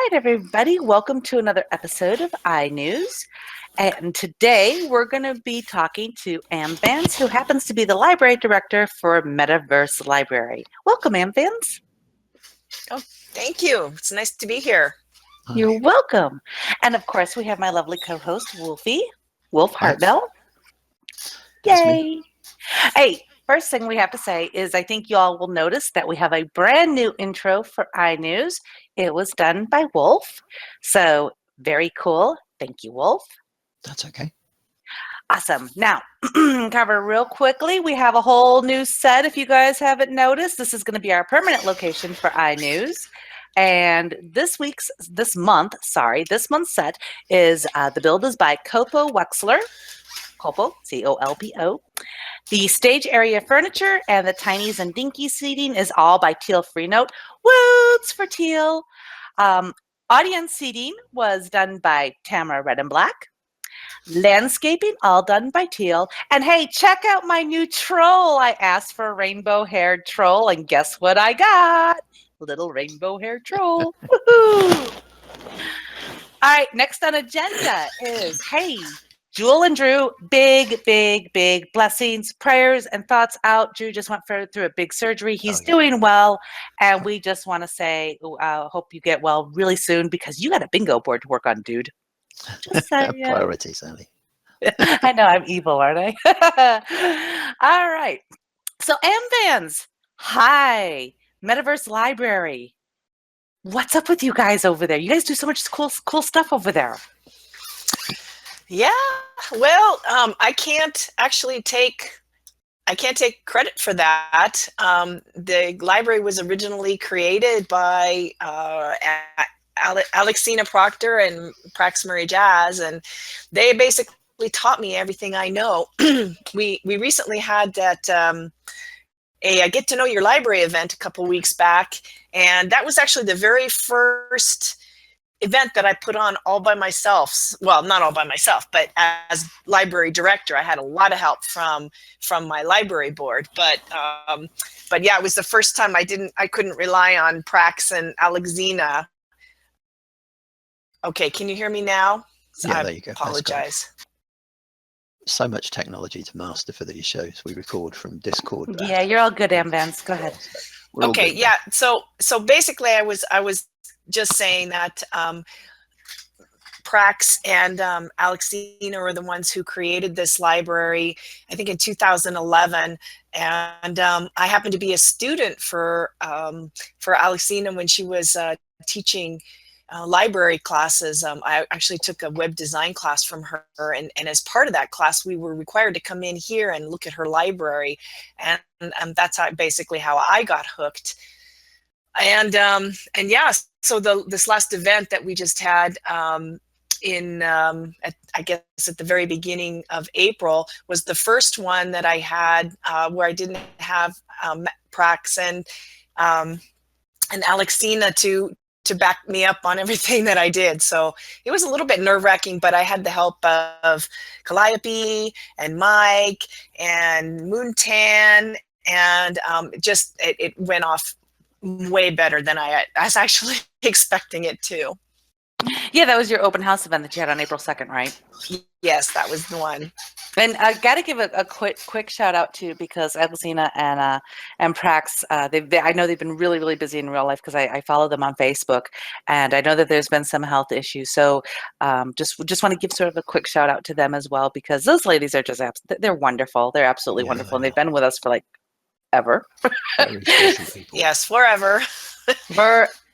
right, everybody. Welcome to another episode of iNewz. And today we're going to be talking to Amvans, who happens to be the library director for Metaverse Library. Welcome, Amvans. Oh, thank you. It's nice to be here. You're welcome. And of course, we have my lovely co-host, Wolf Hartnell. Yay. Hey, first thing we have to say is I think you all will notice that we have a brand new intro for iNewz. It was done by Wolf. So very cool. Thank you, Wolf. That's okay. Awesome. Now, cover real quickly. We have a whole new set. If you guys haven't noticed, this is going to be our permanent location for iNewz. And this month's set is the build is by Copo Wexler. Copo, C-O-L-P-O. The stage area furniture and the Tinies and Dinky seating is all by Teal Freenote. Woots for Teal. Audience seating was done by Tamara Red and Black. Landscaping, all done by Teal. And hey, check out my new troll. I asked for a rainbow-haired troll, and guess what I got? Little rainbow-haired troll. Woohoo! All right, next on agenda is, hey, Jewel and Drew, big blessings, prayers, and thoughts out. Drew just went through a big surgery. He's doing well, and we just want to say, hope you get well really soon because you got a bingo board to work on, dude. Just Priorities, Ellie. I know I'm evil, aren't I? All right. So, Amvans, hi, Metaverse Library. What's up with you guys over there? You guys do so much cool stuff over there. Yeah, well, I can't take credit for that. The library was originally created by Alexina Proctor and Prax Murray Jazz, and they basically taught me everything I know. We recently had that a Get to Know Your Library event a couple weeks back, and that was actually the very first event that I put on all by myself. Well, not all by myself, but as library director, I had a lot of help from my library board. But yeah, it was the first time I couldn't rely on Prax and Alexina. Okay, can you hear me now? Yeah, there you go. Apologize. So much technology to master for these shows. We record from Discord. Yeah, you're all good, Amvans. Go ahead. Okay, yeah. So basically, I was just saying that Prax and Alexina were the ones who created this library, I think in 2011. And I happened to be a student for Alexina when she was teaching library classes. I actually took a web design class from her, and as part of that class, we were required to come in here and look at her library, and that's basically how I got hooked. And yeah, so this last event that we just had I guess at the very beginning of April was the first one that I had where I didn't have Prax and Alexina to back me up on everything that I did. So it was a little bit nerve-wracking, but I had the help of Calliope and Mike and Moontan, and it went off way better than I was actually expecting it to. Yeah, that was your open house event that you had on April 2nd, right? Yes, that was the one. And I got to give a quick shout out to, because Alexina and Prax, I know they've been really busy in real life because I follow them on Facebook, and I know that there's been some health issues. So just want to give sort of a quick shout out to them as well, because those ladies are just they're wonderful. They're absolutely wonderful, and they've been with us for like ever. Yes, forever.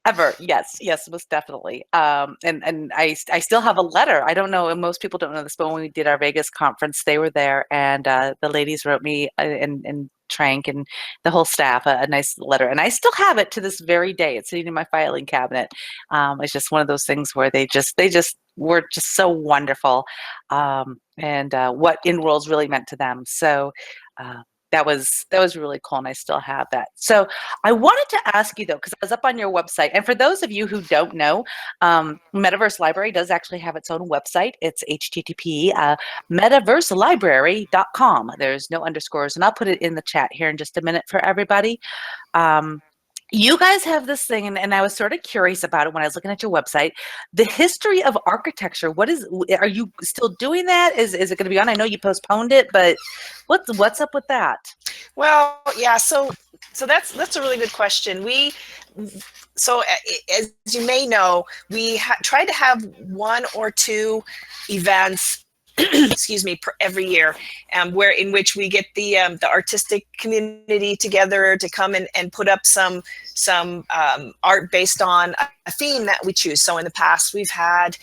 Ever, yes, most definitely. And I still have a letter. I don't know, most people don't know this, but when we did our Vegas conference, they were there, and the ladies wrote me and Trank and the whole staff a nice letter, and I still have it to this very day. It's sitting in my filing cabinet. It's just one of those things where they just were just so wonderful, and what InWorld's really meant to them. So. That was really cool, and I still have that. So I wanted to ask you, though, because I was up on your website, and for those of you who don't know, Metaverse Library does actually have its own website. It's http metaverselibrary.com. There's no underscores, and I'll put it in the chat here in just a minute for everybody. You guys have this thing, and I was sort of curious about it when I was looking at your website. The history of architecture. Are you still doing that? Is it going to be on? I know you postponed it, but what's up with that? Well, yeah. So that's a really good question. So as you may know, we try to have 1 or 2 events excuse me, every year, in which we get the artistic community together to come and put up some art based on a theme that we choose. So in the past, we've had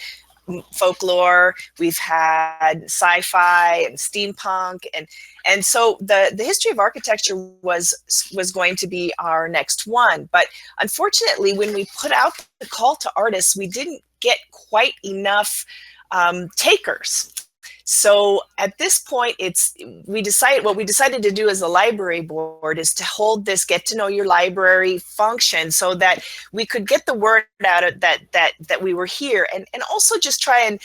folklore, we've had sci-fi and steampunk, and so the history of architecture was going to be our next one. But unfortunately, when we put out the call to artists, we didn't get quite enough takers. So at this point, what we decided to do as a library board is to hold this get to know your library function so that we could get the word out of that we were here, and also just try and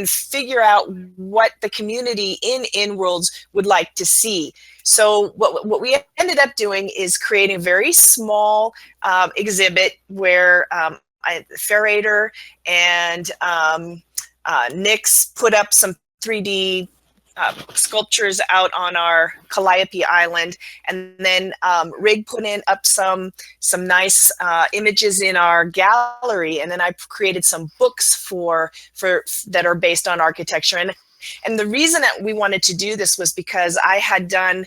figure out what the community in InWorlds would like to see. So what we ended up doing is creating a very small exhibit where Ferrator and Nick's put up some 3D sculptures out on our Calliope Island, and then Rig put up some nice images in our gallery, and then I created some books for that are based on architecture. And the reason that we wanted to do this was because I had done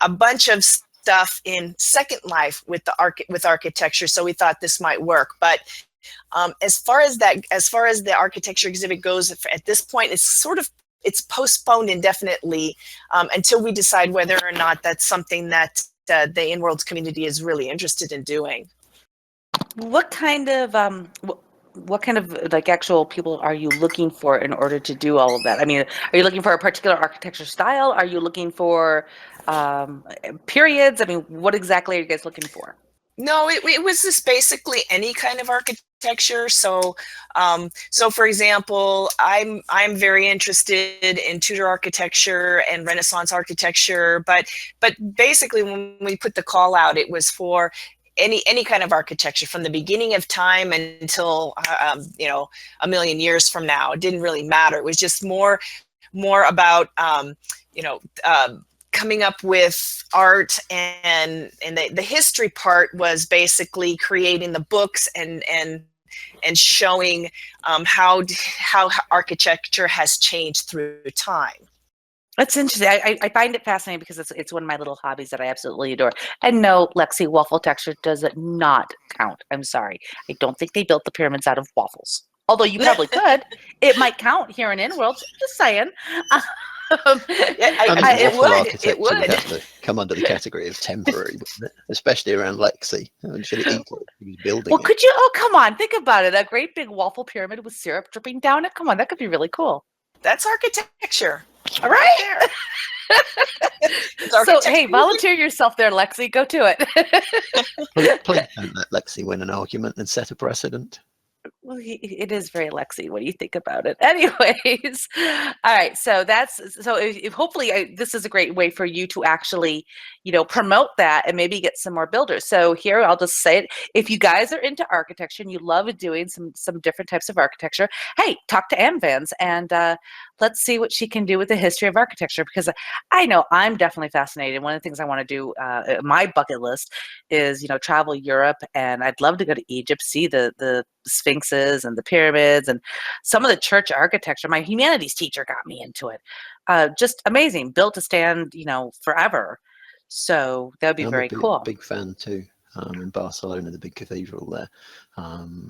a bunch of stuff in Second Life with architecture, so we thought this might work. But as far as the architecture exhibit goes, at this point, it's postponed indefinitely until we decide whether or not that's something that the InWorlds community is really interested in doing. What kind of like actual people are you looking for in order to do all of that? I mean, are you looking for a particular architecture style? Are you looking for periods? I mean, what exactly are you guys looking for? No, it was just basically any kind of architecture. So, for example, I'm very interested in Tudor architecture and Renaissance architecture, but basically when we put the call out, it was for any kind of architecture from the beginning of time until a million years from now. It didn't really matter. It was just more about coming up with art, and the history part was basically creating the books and showing how architecture has changed through time. That's interesting. I find it fascinating because it's one of my little hobbies that I absolutely adore. And no, Lexi, waffle texture does not count. I'm sorry. I don't think they built the pyramids out of waffles. Although you probably could. It might count here in InWorlds. Just saying. It would have to come under the category of temporary, wouldn't it? Especially around Lexi. Should it eat it? He was building well, it. could you? Oh, come on. Think about it. A great big waffle pyramid with syrup dripping down it. Come on. That could be really cool. That's architecture. All right. Right so, hey, volunteer yourself there, Lexi. Go to it. Please don't let Lexi win an argument and set a precedent. Well, it is very Lexi. What do you think about it? Anyways, all right. So if hopefully this is a great way for you to actually, promote that and maybe get some more builders. So here, I'll just say it. If you guys are into architecture and you love doing some different types of architecture, hey, talk to Amvans and let's see what she can do with the history of architecture, because I know I'm definitely fascinated. One of the things I want to do, my bucket list is, travel Europe, and I'd love to go to Egypt, see the sphinxes and the pyramids and some of the church architecture. My humanities teacher got me into it. Just amazing, built to stand, forever. So that would be very cool. Big fan too. In Barcelona, the big cathedral there.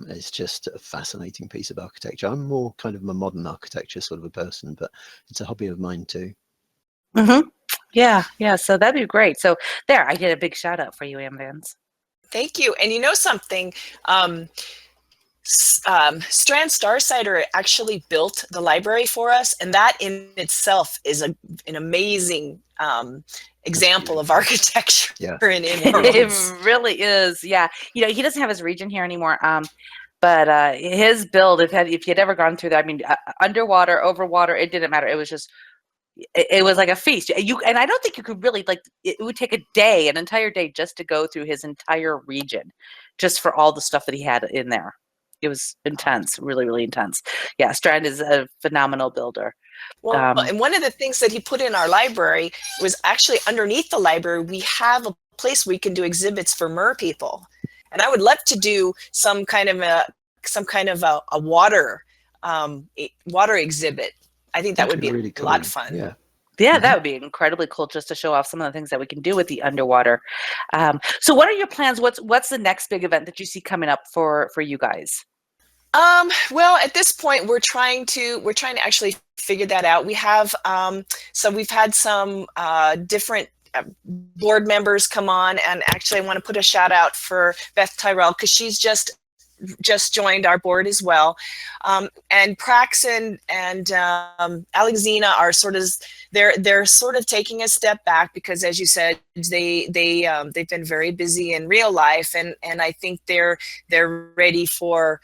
It's just a fascinating piece of architecture. I'm more kind of a modern architecture sort of a person, but it's a hobby of mine too. Mm-hmm. Yeah. So that'd be great. So there, I get a big shout out for you, Amvans. Thank you. And you know something? Strand Starsider actually built the library for us, and that in itself is an amazing example of architecture. Yeah. It really is. Yeah. He doesn't have his region here anymore. But his build, if you'd ever gone through that, I mean, underwater, over water, it didn't matter. It was just, it was like a feast. And I don't think you could really, like, it would take a day, an entire day, just to go through his entire region, just for all the stuff that he had in there. It was intense, really, really intense. Yeah, Strand is a phenomenal builder. Well, and one of the things that he put in our library was actually underneath the library, we have a place where we can do exhibits for mer people. And I would love to do some kind of a water exhibit. I think that would be really a lot of fun. Yeah. Yeah, that would be incredibly cool, just to show off some of the things that we can do with the underwater. So what are your plans? What's the next big event that you see coming up for you guys? Well, at this point, we're trying to actually figure that out. We have so we've had some different board members come on, and actually I want to put a shout out for Beth Tyrell, because she's just joined our board as well. And Prax and Alexina are sort of, they're sort of taking a step back, because as you said, they've been very busy in real life, and I think they're ready for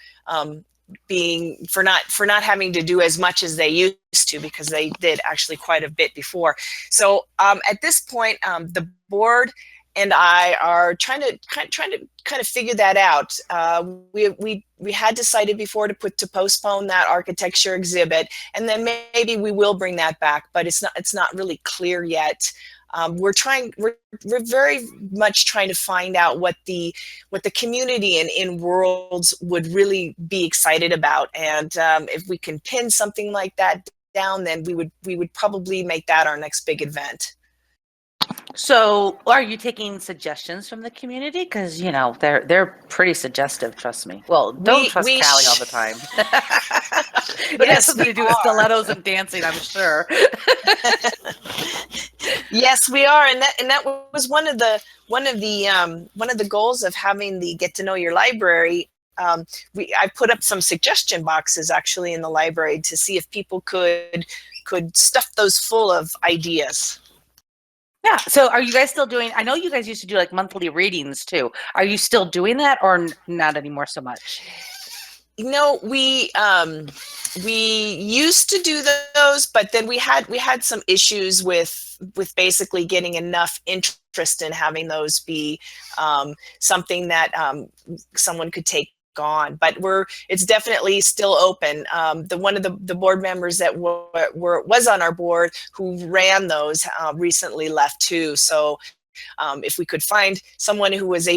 not having to do as much as they used to, because they did actually quite a bit before. So at this point, the board and I are trying to kind of figure that out. We had decided before to postpone that architecture exhibit, and then maybe we will bring that back, but it's not really clear yet. We're very much trying to find out what the community in Worlds would really be excited about, and if we can pin something like that down, then we would probably make that our next big event. So are you taking suggestions from the community? Because, you know, they're pretty suggestive, trust me. Well, don't trust Callie all the time. It has something to do with stilettos and dancing, I'm sure. Yes, we are, and that was one of the goals of having the Get to Know Your Library. I put up some suggestion boxes actually in the library to see if people could stuff those full of ideas. Yeah. So are you guys still doing, I know you guys used to do like monthly readings too. Are you still doing that, or not anymore so much? You know, we used to do those, but then we had some issues with basically getting enough interest in having those be something that someone could take on, but it's definitely still open. One of the board members that was on our board who ran those recently left too. So if we could find someone who was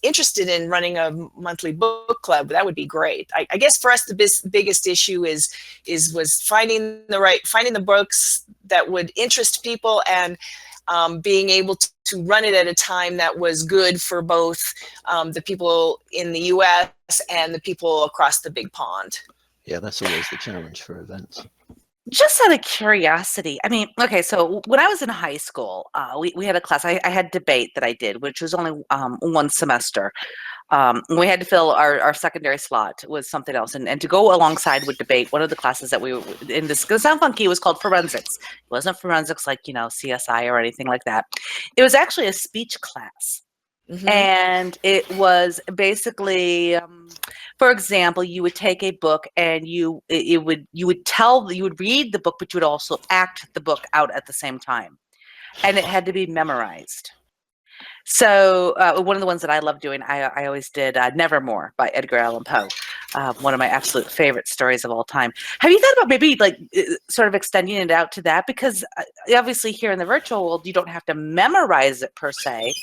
interested in running a monthly book club, that would be great. I guess for us the biggest issue was finding the books that would interest people, and being able to run it at a time that was good for both the people in the US and the people across the big pond. Yeah, that's always the challenge for events. Just out of curiosity, I mean, okay, so when I was in high school, we had a class, I had debate that I did, which was only one semester. We had to fill our secondary slot with something else, and to go alongside with debate, one of the classes that we were in, this gonna sound funky, was called forensics. It wasn't forensics like, you know, CSI or anything like that. It was actually a speech class. Mm-hmm. And it was basically, for example, you would take a book and you would read the book, but you would also act the book out at the same time, and it had to be memorized. So one of the ones that I love doing, I always did Nevermore by Edgar Allan Poe, one of my absolute favorite stories of all time. Have you thought about maybe like sort of extending it out to that? Because obviously here in the virtual world, you don't have to memorize it per se,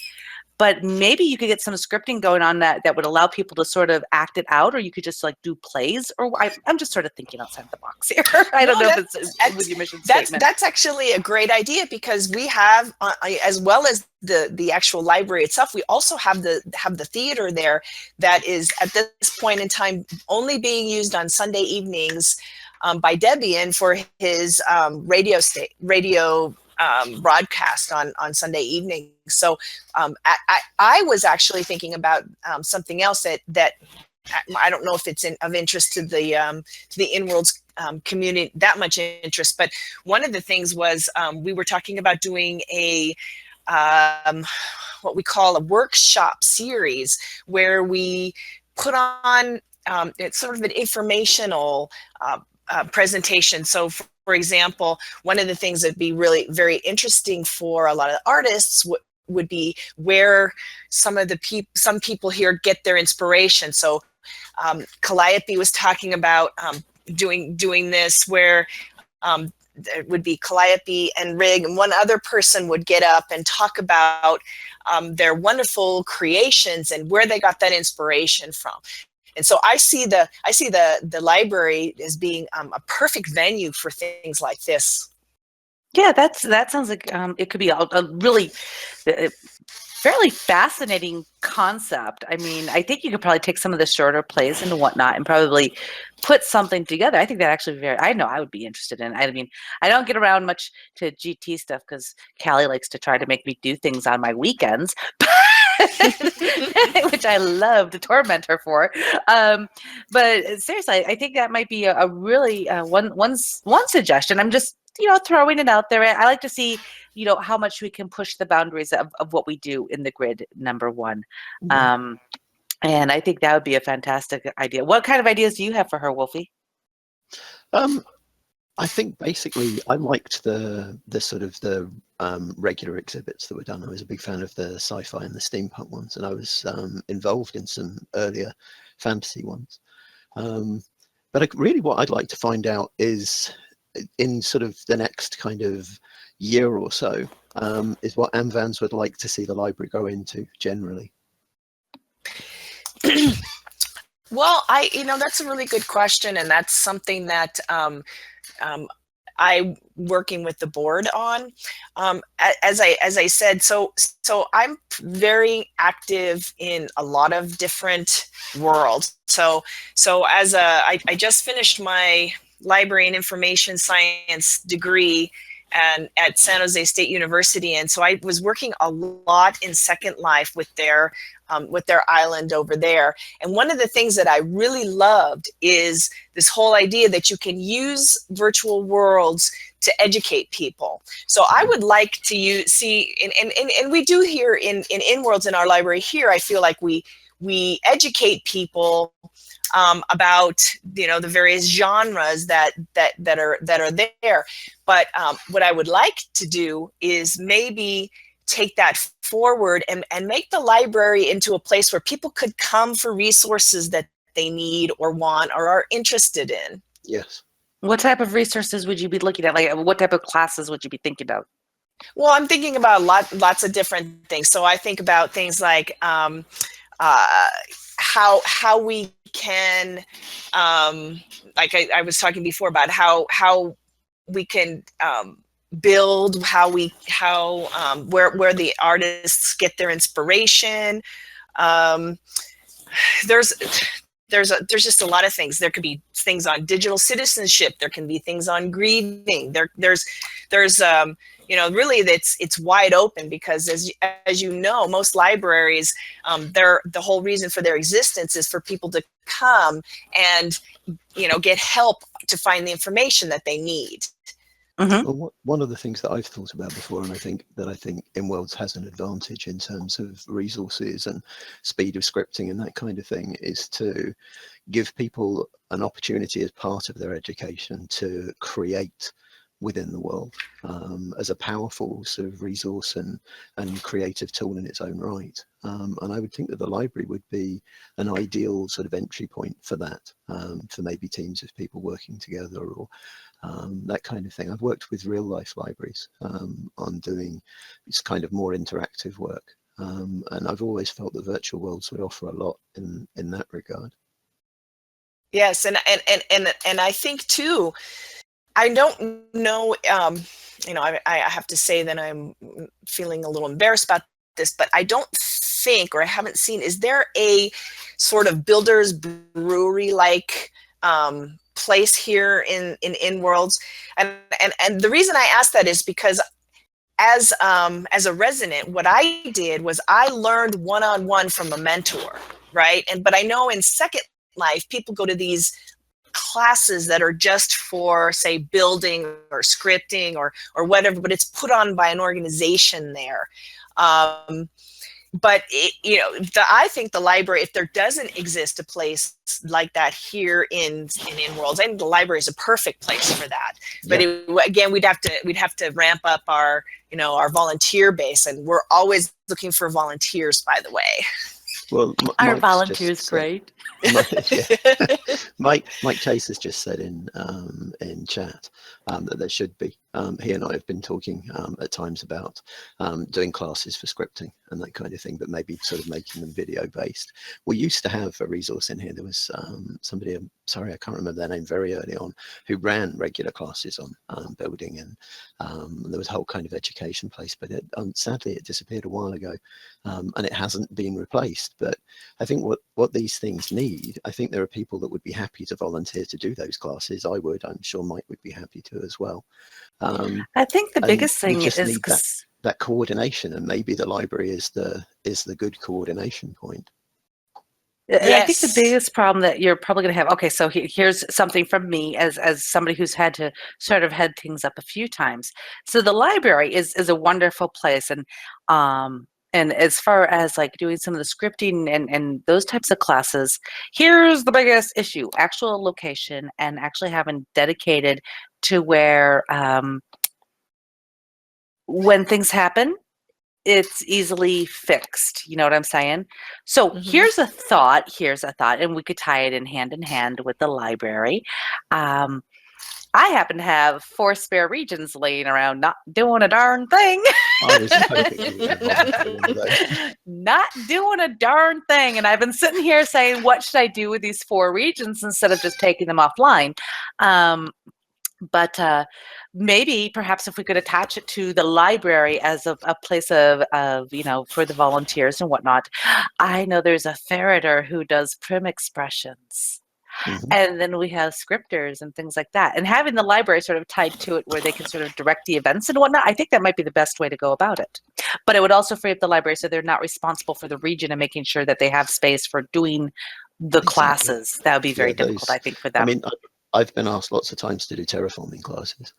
but maybe you could get some scripting going on that would allow people to sort of act it out, or you could just like do plays, or I'm just sort of thinking outside the box here. I don't know if it's with your mission statement. That's actually a great idea, because we have, as well as the actual library itself, we also have the theater there that is at this point in time only being used on Sunday evenings by Debian for his radio broadcast on Sunday evening. So I was actually thinking about something else that I don't know if it's of interest to the InWorlds community, that much interest, but one of the things was we were talking about doing a what we call a workshop series, where we put on it's sort of an informational presentation. So for example, one of the things that'd be really very interesting for a lot of artists would be where some people here get their inspiration. So Calliope was talking about doing this, where there would be Calliope and Rig, and one other person would get up and talk about their wonderful creations and where they got that inspiration from. And so I see the library as being a perfect venue for things like this. Yeah, that sounds like it could be a really fairly fascinating concept. I mean, I think you could probably take some of the shorter plays and whatnot and probably put something together. I think that actually I know I would be interested in. I mean, I don't get around much to GT stuff because Callie likes to try to make me do things on my weekends, which I love to torment her for. But seriously, I think that might be a really one suggestion. I'm just throwing it out there. I like to see how much we can push the boundaries of what we do in the grid number one. Mm-hmm. And I think that would be a fantastic idea. What kind of ideas do you have for her, Wolfie? I think basically I liked the sort of the regular exhibits that were done. I was a big fan of the sci-fi and the steampunk ones, and I was involved in some earlier fantasy ones. But really what I'd like to find out is, in sort of the next kind of year or so, is what Amvans would like to see the library go into generally. Well, that's a really good question, and that's something that I'm working with the board on. As I said, so I'm very active in a lot of different worlds. So I just finished my library and information science degree and at San Jose State University, and so I was working a lot in Second Life with their island over there. And one of the things that I really loved is this whole idea that you can use virtual worlds to educate people. So I would like to see, and we do here in InWorlds in our library here, I feel like we educate people about the various genres that are there. But what I would like to do is maybe take that forward and make the library into a place where people could come for resources that they need or want or are interested in. Yes. What type of resources would you be looking at? Like, what type of classes would you be thinking of? Well, I'm thinking about lots of different things. So I think about things like how we can, like I was talking before about how we can build, where the artists get their inspiration. There's just a lot of things. There could be things on digital citizenship. There can be things on grieving. There's really it's wide open, because as you know, most libraries, the whole reason for their existence is for people to come and get help to find the information that they need. Mm-hmm. Well, one of the things that I've thought about before, and I think InWorlds has an advantage in terms of resources and speed of scripting and that kind of thing, is to give people an opportunity as part of their education to create within the world, as a powerful sort of resource and creative tool in its own right. And I would think that the library would be an ideal sort of entry point for that, for maybe teams of people working together or that kind of thing. I've worked with real life libraries on doing this kind of more interactive work. And I've always felt that virtual worlds would offer a lot in that regard. Yes, and I think too, I don't know, I have to say that I'm feeling a little embarrassed about this, but I don't think, or I haven't seen, is there a sort of builder's brewery like place here in InWorlds? And the reason I ask that is because as a resident, what I did was I learned one-on-one from a mentor, right? But I know in Second Life, people go to these classes that are just for, say, building or scripting or whatever, but it's put on by an organization there. but I think the library, if there doesn't exist a place like that here in Worlds, and the library is a perfect place for that. But again, we'd have to ramp up our our volunteer base, and we're always looking for volunteers, by the way. Well, our volunteers great. Mike Chase has just said in chat that there should be. He and I have been talking at times about doing classes for scripting and that kind of thing, but maybe sort of making them video based. We used to have a resource in here. There was somebody, I'm sorry, I can't remember their name, very early on, who ran regular classes on building, and there was a whole kind of education place, but sadly it disappeared a while ago, and it hasn't been replaced. But I think what these things need, I think there are people that would be happy to volunteer to do those classes. I would. I'm sure Mike would be happy to as well. I think the biggest thing is that coordination, and maybe the library is the good coordination point. Yes. I think the biggest problem that you're probably going to have. Okay, so here's something from me as somebody who's had to sort of head things up a few times. So the library is a wonderful place, and as far as like doing some of the scripting and those types of classes, here's the biggest issue: actual location and actually having dedicated to where when things happen, it's easily fixed. You know what I'm saying? So here's a thought, and we could tie it in hand with the library. I happen to have 4 spare regions laying around not doing a darn thing. Not doing a darn thing. And I've been sitting here saying, what should I do with these 4 regions instead of just taking them offline? But maybe perhaps if we could attach it to the library as a place of for the volunteers and whatnot. I know there's a ferreter who does prim expressions. And then we have scripters and things like that. And having the library sort of tied to it where they can sort of direct the events and whatnot, I think that might be the best way to go about it. But it would also free up the library so they're not responsible for the region and making sure that they have space for doing the classes. That would be very difficult, I think, for them. I mean, I've been asked lots of times to do terraforming classes.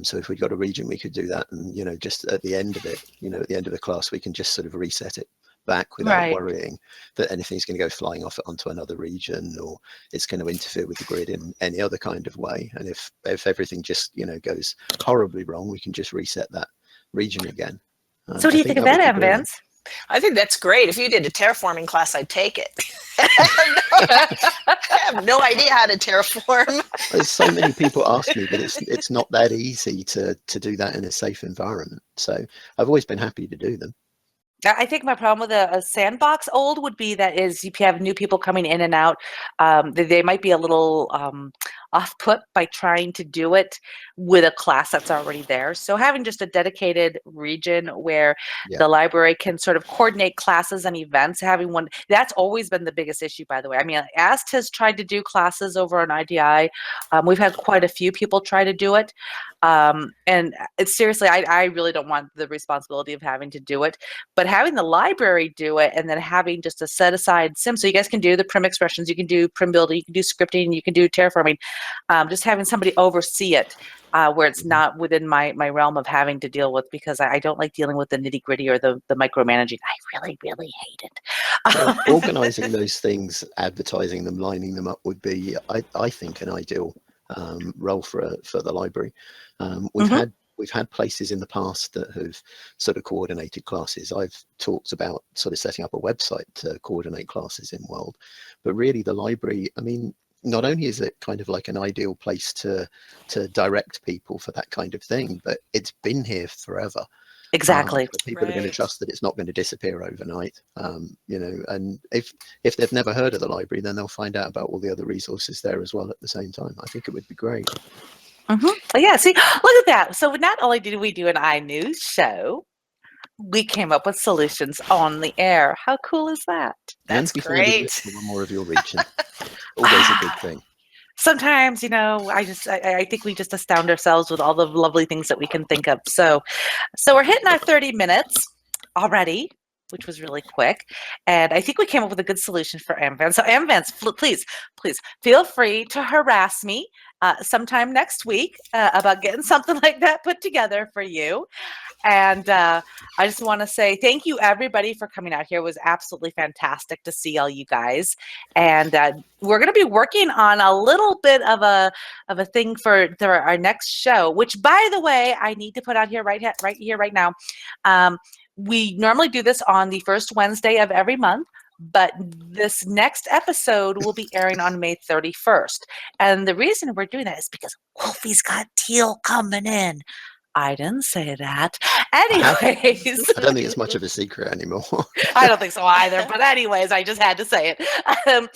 So if we've got a region, we could do that. And, just at the end of it, at the end of the class, we can just sort of reset it back without worrying that anything's going to go flying off onto another region, or it's going to interfere with the grid in any other kind of way. And if everything just goes horribly wrong, we can just reset that region again. So what do you think of that, Amvans? I think that's great. If you did a terraforming class, I'd take it. I have no idea how to terraform. There's so many people ask me, but it's not that easy to do that in a safe environment. So I've always been happy to do them. I think my problem with a sandbox would be that is if you have new people coming in and out, they might be a little off-put by trying to do it with a class that's already there. So having just a dedicated region where the library can sort of coordinate classes and events, having one, that's always been the biggest issue, by the way. I mean, AST has tried to do classes over on IDI. We've had quite a few people try to do it. And it's seriously, I really don't want the responsibility of having to do it, but having the library do it and then having just a set aside sim, so you guys can do the prim expressions, you can do prim building, you can do scripting, you can do terraforming, just having somebody oversee it where it's not within my realm of having to deal with, because I don't like dealing with the nitty gritty or the micromanaging. I really, really hate it. Well, organizing those things, advertising them, lining them up would be, I think, an ideal role for the library. We've had places in the past that have sort of coordinated classes. I've talked about sort of setting up a website to coordinate classes in World, but really the library, I mean, not only is it kind of like an ideal place to direct people for that kind of thing, but it's been here forever. Exactly. People are going to trust that it's not going to disappear overnight. And if they've never heard of the library, then they'll find out about all the other resources there as well at the same time. I think it would be great. Yeah, see, look at that. So not only did we do an iNewz show, we came up with solutions on the air. How cool is that? That's great. One more of your region. Always a good thing. Sometimes, I think we just astound ourselves with all the lovely things that we can think of. So we're hitting our 30 minutes already, which was really quick. And I think we came up with a good solution for Amvans. So Amvans, please feel free to harass me sometime next week about getting something like that put together for you. And I just want to say thank you, everybody, for coming out here. It was absolutely fantastic to see all you guys. And we're going to be working on a little bit of a thing for our next show, which, by the way, I need to put out here right here, right now. We normally do this on the first Wednesday of every month. But this next episode will be airing on May 31st. And the reason we're doing that is because Wolfie's got Teal coming in. I didn't say that. Anyways. I don't think it's much of a secret anymore. I don't think so either. But anyways, I just had to say it. And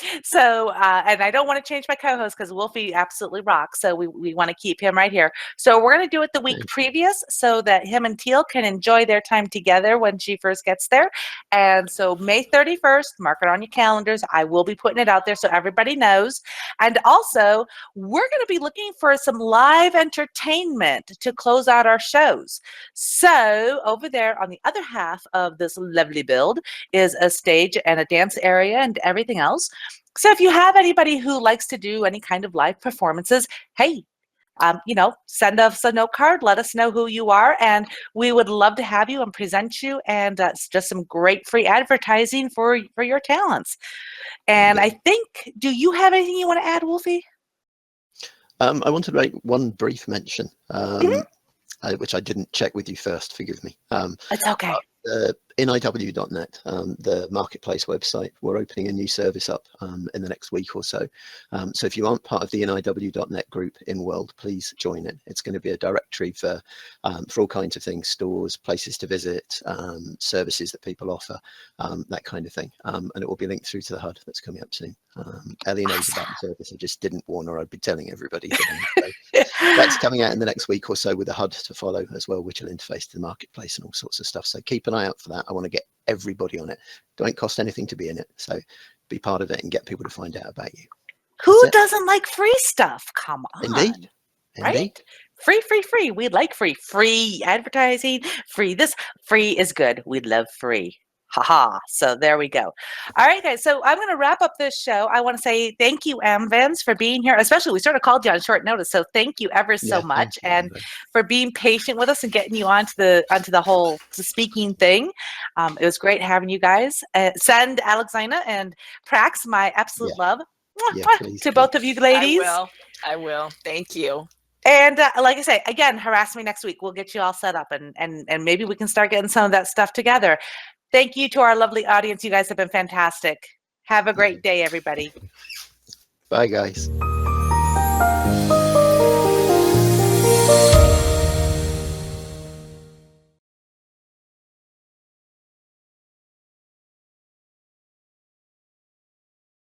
I don't want to change my co-host because Wolfie absolutely rocks. So we want to keep him right here. So we're going to do it the week previous so that him and Teal can enjoy their time together when she first gets there. And so May 31st, mark it on your calendars. I will be putting it out there so everybody knows. And also, we're going to be looking for some live entertainment to close out our shows. So over there on the other half of this lovely build is a stage and a dance area and everything else. So if you have anybody who likes to do any kind of live performances, hey, send us a note card, let us know who you are, and we would love to have you and present you, and it's just some great free advertising for your talents. And I think, do you have anything you want to add, Wolfie? I wanted to make one brief mention. Which I didn't check with you first, forgive me. It's okay. iNewz.net, the marketplace website, we're opening a new service up in the next week or so. So if you aren't part of the iNewz.net group in World, please join in. It's going to be a directory for all kinds of things, stores, places to visit, services that people offer, that kind of thing. And it will be linked through to the HUD that's coming up soon. Elenia knows about the service. I just didn't warn her I'd be telling everybody. So that's coming out in the next week or so with a HUD to follow as well, which will interface to the marketplace and all sorts of stuff. So keep an eye out for that. I want to get everybody on it. Don't cost anything to be in it. So be part of it and get people to find out about you. Who doesn't like free stuff? Come on. Indeed. Right? Free. We like free advertising, free this. Free is good. We love free. Haha. So there we go. All right, guys. So I'm going to wrap up this show. I want to say thank you, Amvans, for being here. Especially, we sort of called you on short notice. So thank you ever so much. And for being patient with us and getting you onto the whole speaking thing. It was great having you guys. Send Alexina and Prax my absolute love to both of you ladies. I will. Thank you. And like I say, again, harass me next week. We'll get you all set up and maybe we can start getting some of that stuff together. Thank you to our lovely audience. You guys have been fantastic. Have a great day, everybody. Bye, guys.